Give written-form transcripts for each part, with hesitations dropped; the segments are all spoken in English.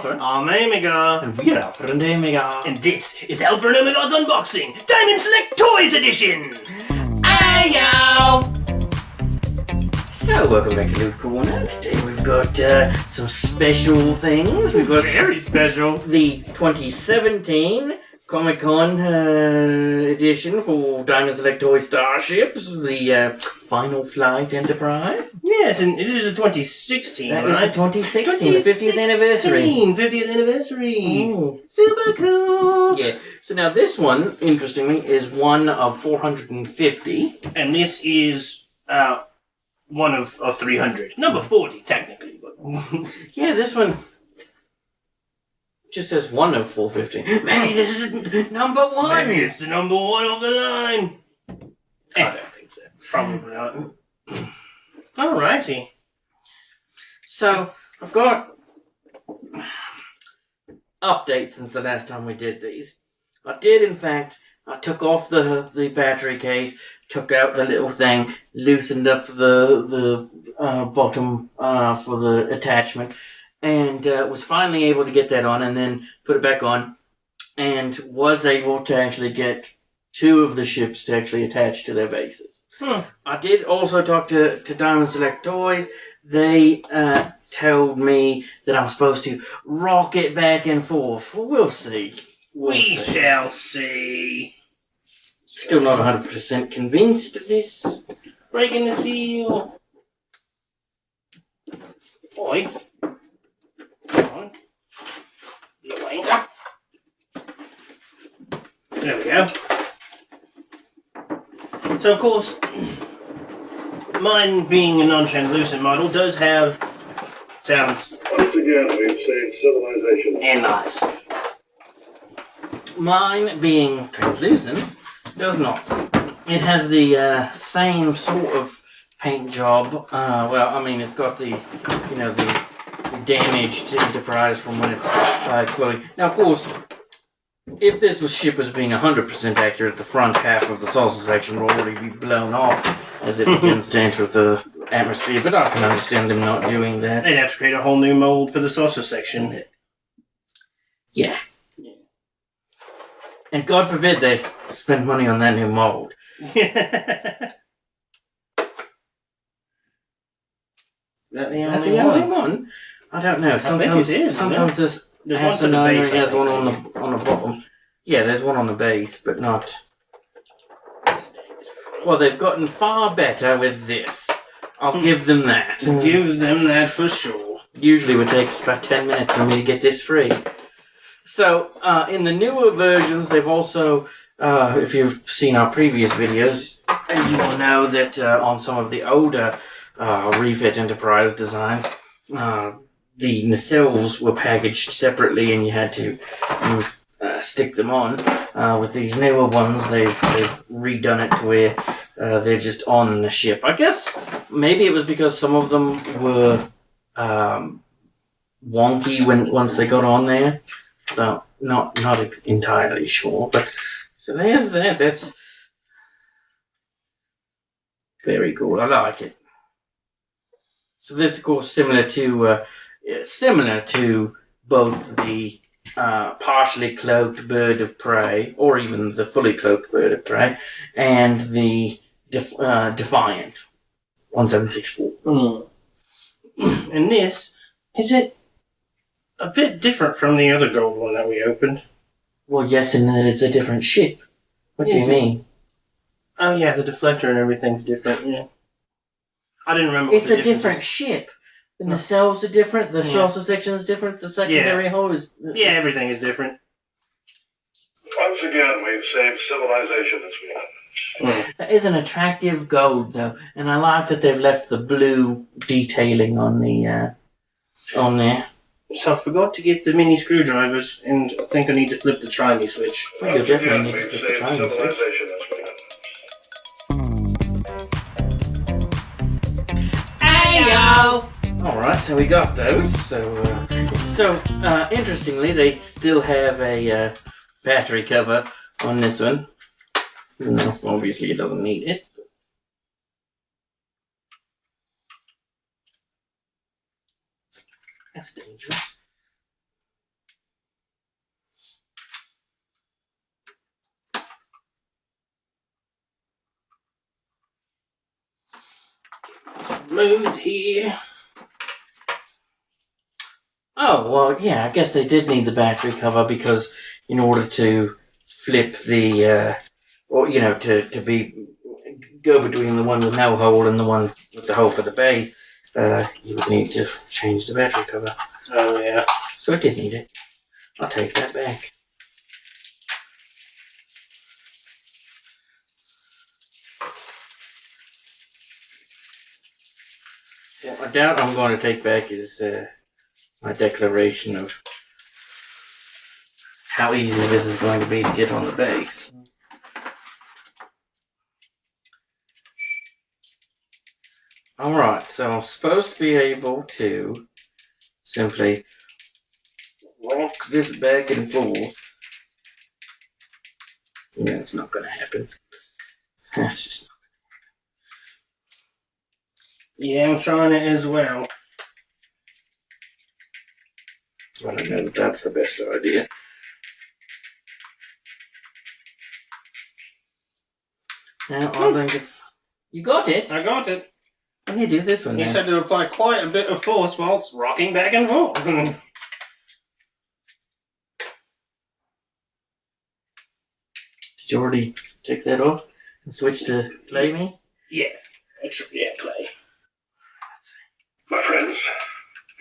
Alpher. I'm Omegar. And we're Alpher and Omegar. And this is Alpher Omegar's Unboxing, Diamond Select Toys Edition! Ayo! So, welcome back to Loot Corner. Today we've got some special things. We've got Very special. the 2017 Comic-Con edition for Diamond Select Toy Starships, the Final Flight Enterprise. Yes, and it is the 2016, That right? is the 2016 50th anniversary. 50th anniversary. Oh. Super cool. Yeah. So now this one, interestingly, is one of 450. And this is one of 300. Number 40, technically. But Yeah, this one just says one of 450. Maybe this is number one. maybe it's the number one of the line. I don't think so. Probably not. Alrighty. So I've got updates since the last time we did these. I did, in fact, I took off the battery case, took out the little thing, loosened up the bottom for the attachment, and was finally able to get that on, and then put it back on, and was able to actually get two of the ships to actually attach to their bases. I did also talk to Diamond Select Toys. They told me that I'm supposed to rock it back and forth. Well, we'll see. We shall see. Still not 100% convinced of this. Breaking the seal. Oi. Come on. Little anchor. There we go. So, of course, mine being a non-translucent model does have sounds. Once again, we've saved civilization. And eyes. Mine being translucent does not. It has the same sort of paint job. Well, I mean, it's got the, the damaged Enterprise from when it's exploding. Now, of course, if this ship was being 100% accurate, the front half of the saucer section will already be blown off as it begins to enter the atmosphere, but I can understand them not doing that. They'd have to create a whole new mold for the saucer section. Yeah. And God forbid they spend money on that new mold. That Is that the only one? I don't know. Sometimes, think it is, sometimes this There's one for the asinine base, I has think, one on maybe. the bottom. Yeah, there's one on the base, but not. Well, they've gotten far better with this. I'll give them that. Give them that for sure. Usually it would take about 10 minutes for me to get this free. So, in the newer versions, they've also, if you've seen our previous videos, you will know that on some of the older refit Enterprise designs, the nacelles were packaged separately and you had to stick them on. With these newer ones, they've redone it to where they're just on the ship. I guess maybe it was because some of them were wonky once they got on there. So, not entirely sure, but so there's that. That's very cool. I like it. So this, of course, similar to both the partially cloaked bird of prey, or even the fully cloaked bird of prey, and the Defiant 1764. And this, is it a bit different from the other gold one that we opened? Well, yes, in that it's a different ship. What do you mean? Oh yeah, the deflector and everything's different, yeah. I didn't remember what It's the a different ship. The nacelles are different, the saucer section is different, the secondary hull is... Yeah, everything is different. Once again, we've saved civilization as we know it. That is an attractive gold, though, and I like that they've left the blue detailing on the on there. So I forgot to get the mini screwdrivers, and I think I need to flip the try-me switch. I think you Once definitely again, need to we've put the saved time in. civilization as we know it. Ayo! Alright, so we got those. So interestingly, they still have a battery cover on this one. No, obviously it doesn't need it. That's dangerous. moved here. Oh, well, yeah, I guess they did need the battery cover because in order to flip the, or, you know, to go between the one with no hole and the one with the hole for the base, you would need to change the battery cover. Oh, yeah. So I did need it. I'll take that back. What I doubt I'm going to take back is my declaration of how easy this is going to be to get on the base. Alright, so I'm supposed to be able to simply rock this back and forth. Yeah, it's not going to happen. That's just... Yeah, I'm trying it as well. I don't know if that's the best idea. Now, I think it's... You got it? I got it. How do you do this one You then? said to apply quite a bit of force while it's rocking back and forth. Did you already take that off and switch to play me? Yeah, play. My friends,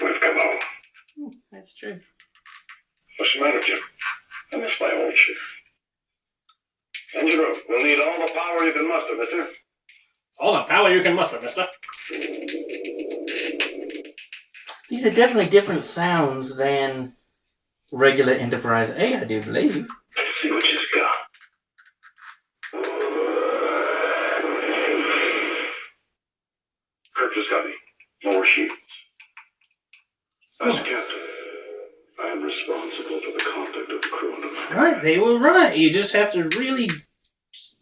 we've come home. That's true. What's the matter, Jim? I miss my old ship. Engine room, we'll need all the power you can muster, mister. All the power you can muster, mister. These are definitely different sounds than regular Enterprise A, I do believe. Let's see what she's got. Kirk just got me. More shields. As captain, I am responsible for the conduct of the crew under my command. Right, they were right. You just have to really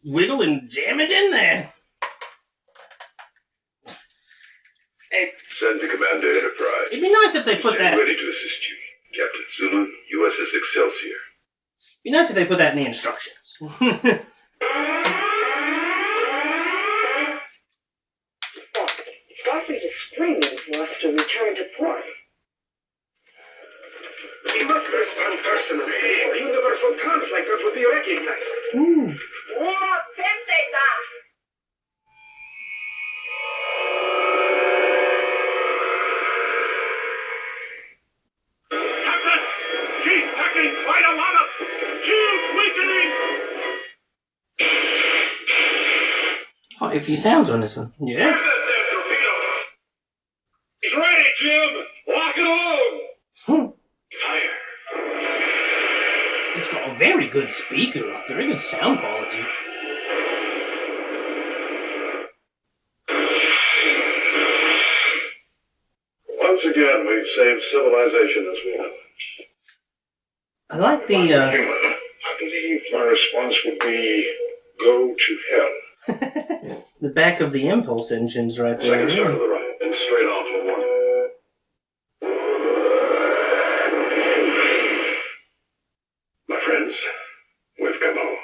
wiggle and jam it in there. Hey, Send to Commander Enterprise. it'd be nice if they put Stand that. ready to assist you. Captain Zulu, USS Excelsior. Be nice if they put that in the instructions. Starfleet is screaming for us to return to port. We must respond personally, or universal conflict that will be recognized. War Pentega! Captain! She's packing quite a lot of shield weakening! Quite a few sounds on this one. Yeah. Where's that there torpedo? It's ready, Jim! Lock it on! Fire. It's got a very good speaker, very good sound quality. Once again, we've saved civilization as we know it. I like the, Human. I believe my response would be go to hell. the back of the impulse engines right there. Second start to the right, and straight on for warning. My friends, we've come home.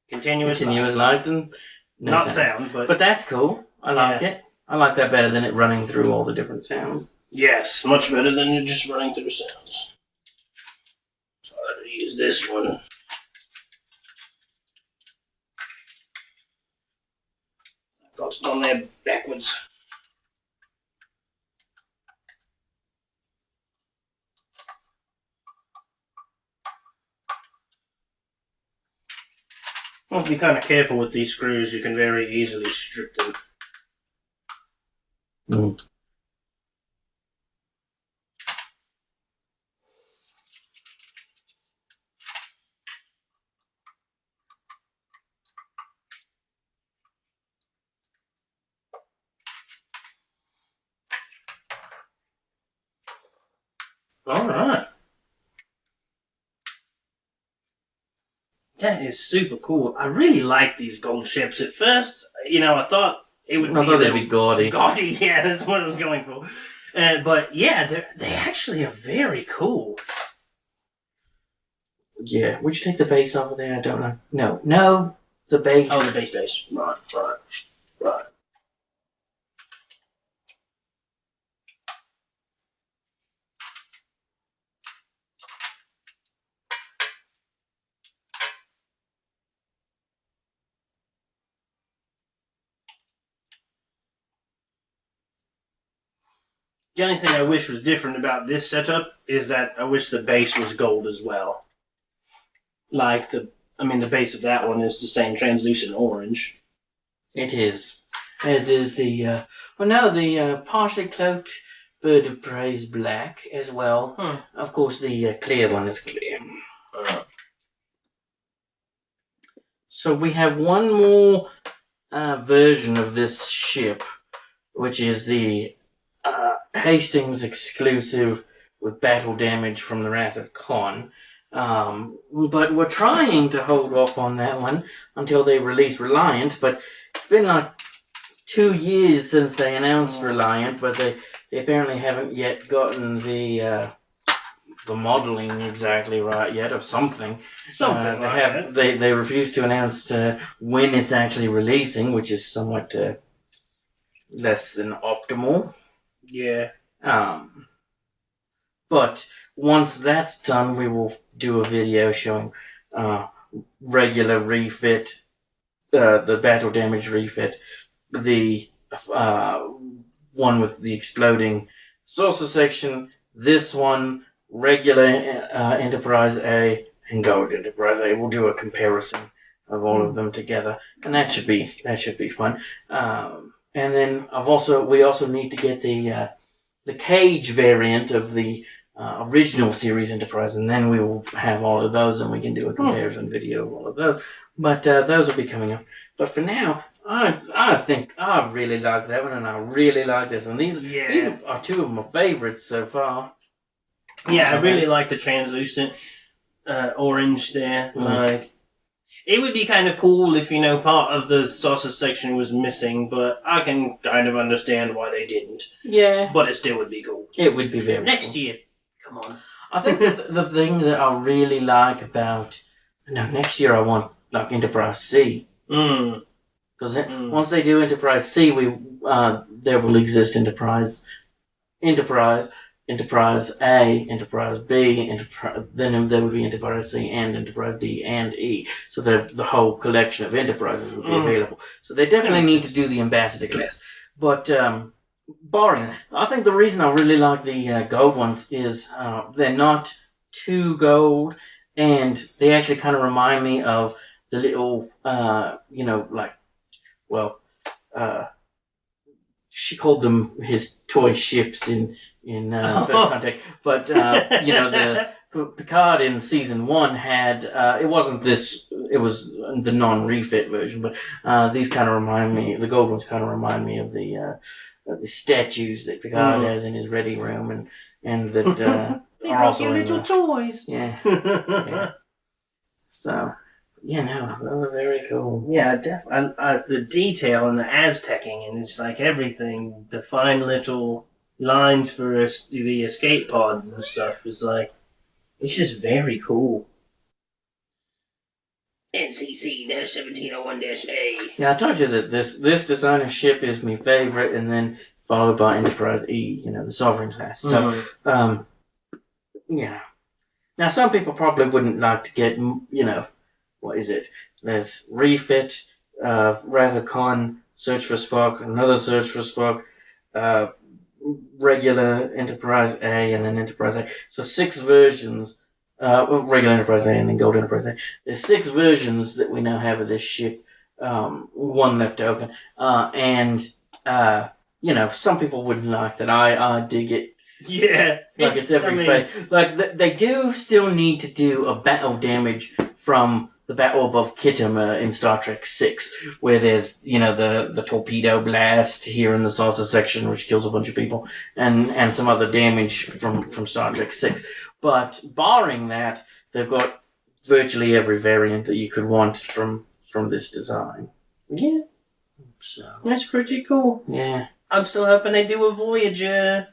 Continuous Continuous lights. lights and no Not sound, but But that's cool. I like Yeah. it. I like that better than it running through all the different sounds. yes, much better than you just running through sounds. So I'll use this one. I've got it on there backwards. Well, be kind of careful with these screws. You can very easily strip them. All right. That is super cool. I really like these gold ships. At first, I thought it would I be thought a they'd little be gaudy. gaudy. Yeah, that's what I was going for. But yeah, they actually are very cool. Yeah, would you take the base off of there? I don't know. No. the base. Oh, the base. Right. The only thing I wish was different about this setup is that I wish the base was gold as well. Like the base of that one is the same translucent orange. It is. As is the, partially cloaked bird of prey is black as well. Of course, the clear one is clear. So we have one more version of this ship, which is the Hastings exclusive with battle damage from the Wrath of Khan. But we're trying to hold off on that one until they release Reliant, but it's been like 2 years since they announced Reliant, but they apparently haven't yet gotten the modeling exactly right yet, or something. They refuse to announce when it's actually releasing, which is somewhat less than optimal. Yeah. But once that's done, we will do a video showing regular refit, the battle damage refit, the one with the exploding saucer section, this one, regular Enterprise A, and Gold Enterprise A. We'll do a comparison of all of them together, and that should be fun. And then we also need to get the cage variant of the original series Enterprise, and then we will have all of those, and we can do a comparison video of all of those. But those will be coming up. But for now, I think I really like that one, and I really like this one. These are two of my favorites so far. Yeah, I really like the translucent orange there. Like, it would be kind of cool if, part of the saucer section was missing, but I can kind of understand why they didn't. Yeah. But it still would be cool. It would be very Next cool. year. Come on. I think the thing that I really like about... No, next year I want, like, Enterprise C. Because once they do Enterprise C, there will exist Enterprise A, Enterprise B, then there would be Enterprise C and Enterprise D and E. So the whole collection of enterprises would be available. So they definitely need to do the Ambassador class. But barring that, I think the reason I really like the gold ones is they're not too gold, and they actually kind of remind me of the little, she called them his toy ships in First Contact, but the Picard in season 1 had it wasn't this, it was the non-refit version, but these kind of remind me, the gold ones kind of remind me of the statues that Picard has in his ready room, and that are also in little toys. Yeah. So. Yeah, no, those are very cool. Yeah, definitely. The detail and the Aztecing, and it's like everything, the fine little lines for the escape pods and stuff is like, it's just very cool. NCC-1701-A. Yeah, I told you that this designer ship is my favorite, and then followed by Enterprise E, the Sovereign class. So, yeah. Now, some people probably wouldn't like to get, what is it? There's refit, Wrath of Khan, Search for Spock, another Search for Spock, regular Enterprise A, and then Enterprise A. So 6 versions, regular Enterprise A and then Gold Enterprise A. There's 6 versions that we now have of this ship, 1 left to open. Some people wouldn't like that. I dig it. Yeah. Like it's every phase. Like they do still need to do a battle damage from the Battle above Kittimer in Star Trek 6, where there's, the torpedo blast here in the saucer section, which kills a bunch of people, and some other damage from Star Trek 6. But barring that, they've got virtually every variant that you could want from this design. Yeah. So that's pretty cool. Yeah. I'm still hoping they do a Voyager.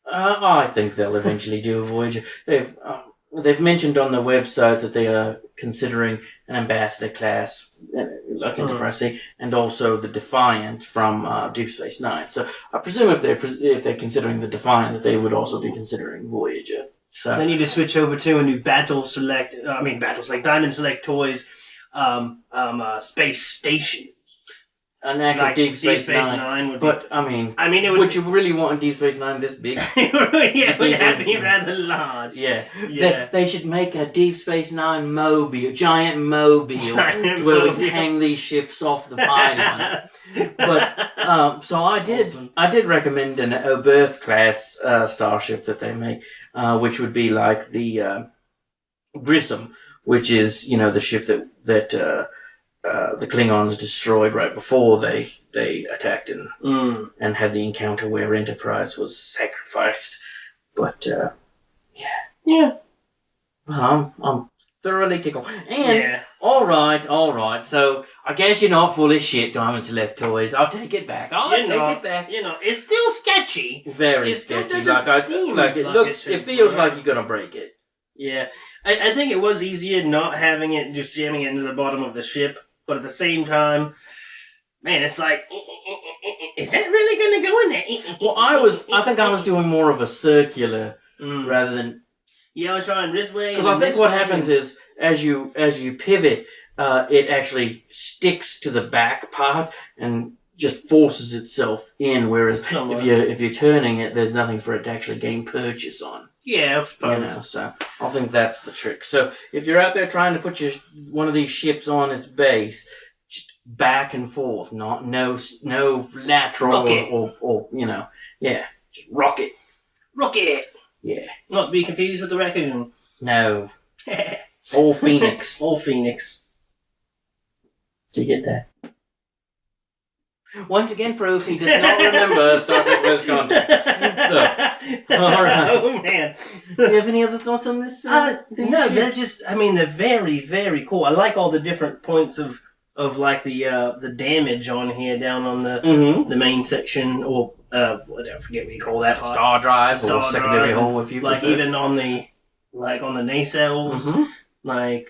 I think they'll eventually do a Voyager. They've mentioned on the website that they are considering an ambassador class like Enterprise C, and also the Defiant from Deep Space Nine. So I presume if they're considering the Defiant, that they would also be considering Voyager. So They need to switch over to a new Battle Select Diamond Select Toys, Space Station. an actual Like Deep Space Nine. Nine would But it would. would you really want a Deep Space Nine this big? It would have to be rather large. Yeah. Yeah. They should make a Deep Space Nine mobile, giant mobile, Giant where we mobile. can hang these ships off the pylons. But so I did. Awesome. I did recommend an Oberth class starship that they make, which would be like the Grissom, which is the ship that the Klingons destroyed right before they attacked and had the encounter where Enterprise was sacrificed. But Yeah. I'm thoroughly tickled. And Yeah. all right. So I guess you're not full of shit, Diamond Select Toys. I'll take it back. I'll take it back. It's still sketchy. Very It still sketchy. doesn't seem Like it like looks. it It should feels work. like you're gonna break it. Yeah. I think it was easier not having it, just jamming it into the bottom of the ship. But at the same time, man, it's like, is that really going to go in there? Well, I think I was doing more of a circular rather than. Yeah, I was trying this way. Because I think what happens is as you pivot, it actually sticks to the back part and just forces itself in. Whereas if you're turning it, there's nothing for it to actually gain purchase on. Yeah, I suppose. So I think that's the trick. So if you're out there trying to put one of these ships on its base, just back and forth, no lateral or just rocket. Rocket! Yeah. Not to be confused with the raccoon. No. Or Phoenix. Or Phoenix. Did you get that? Once again, proof he does not remember Star Trek First Contact. So, all right. Oh, man. Do you have any other thoughts on this? These No, ships? they're just, they're very, very cool. I like all the different points of like the damage on here down on the main section, or I forget what you call that part. Star drive or Star secondary drive, hull, if you like prefer. even on the nacelles, that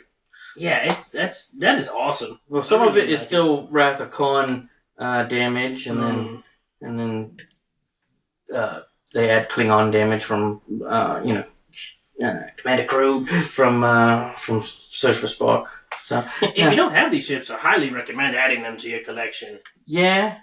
is awesome. Well, some I of it really is like still Wrath of Khan damage, and then they add Klingon damage from Commander Crew from Search for Spock. So If you don't have these ships, I highly recommend adding them to your collection. yeah,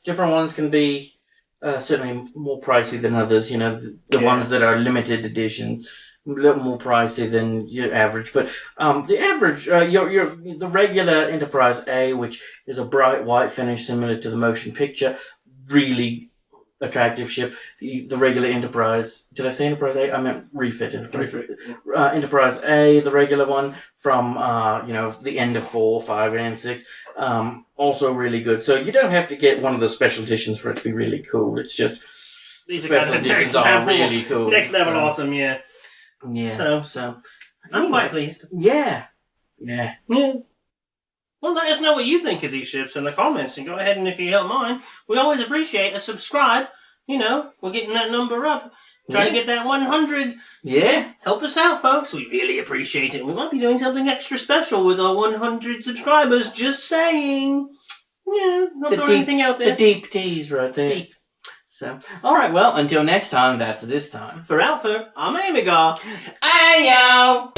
different ones can be certainly more pricey than others. The ones that are limited edition, a little more pricey than your average. But the average, the regular Enterprise A, which is a bright white finish similar to the motion picture, really attractive ship. The regular Enterprise, did I say Enterprise A? I meant refit Enterprise. Enterprise A, the regular one from the end of 4, 5, and 6. Also really good. So you don't have to get one of the special editions for it to be really cool. It's just These are special kind of editions next are level, really cool. next level So, awesome. Yeah. Yeah. So I'm anyway, quite pleased. Yeah. Well, let us know what you think of these ships in the comments, and go ahead and, if you don't mind, we always appreciate a subscribe. We're getting that number up. Trying to get that 100. Yeah. Help us out, folks. We really appreciate it. We might be doing something extra special with our 100 subscribers. Just saying. Yeah, not throwing anything out there. It's a deep tease right there. Deep. So, all right. Well, until next time. That's this time. For Alpher, I'm Omegar. Ayo.